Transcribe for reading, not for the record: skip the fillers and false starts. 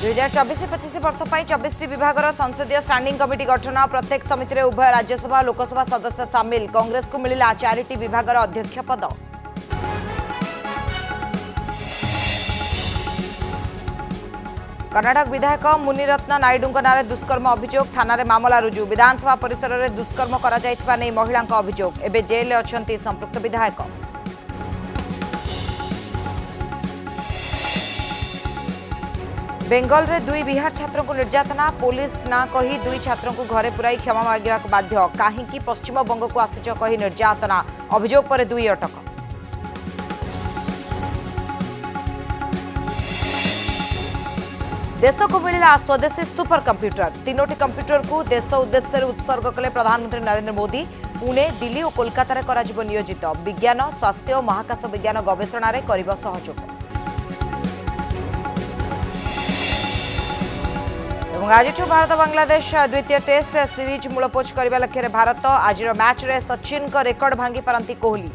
2024-25 वर्ष पर 24 विभाग संसदीय स्टैंडिंग कमिटी गठन प्रत्येक समिति में उभय राज्यसभा लोकसभा सदस्य सामिल कांग्रेस को मिला 4 विभाग अध्यक्ष पद। कर्णाटक विधायक मुनिरत्न नायडू नारे दुष्कर्म अभियोग थाना मामला रुजु विधानसभा परिसर में दुष्कर्म नहीं महिला अभियोग एवं जेल अच्छी संपृक्त विधायक। बेंगल रे 2 बिहार छात्रों को निर्यातना पुलिस ना कही 2 छात्रों को घरे पुराई क्षमा मांगा बाध्य कहीं पश्चिम बंग को आसिच कही निर्यातना अभियोग पर 2 अटक। देश को मिला स्वदेशी सुपर कंप्यूटर 3टी कंप्यूटर को देश उद्देश्य उत्सर्ग कले प्रधानमंत्री नरेंद्र मोदी। पुणे दिल्ली और कोलकाता करा नियोजित विज्ञान स्वास्थ्य और महाकाश विज्ञान गवेषणा कर सहयोग। आज भारत बांग्लादेश द्वितीय टेस्ट सीरीज मूलपोच करने लक्ष्य भारत आज मैच रे सचिन को रेकर्ड भांगी पारंती कोहली।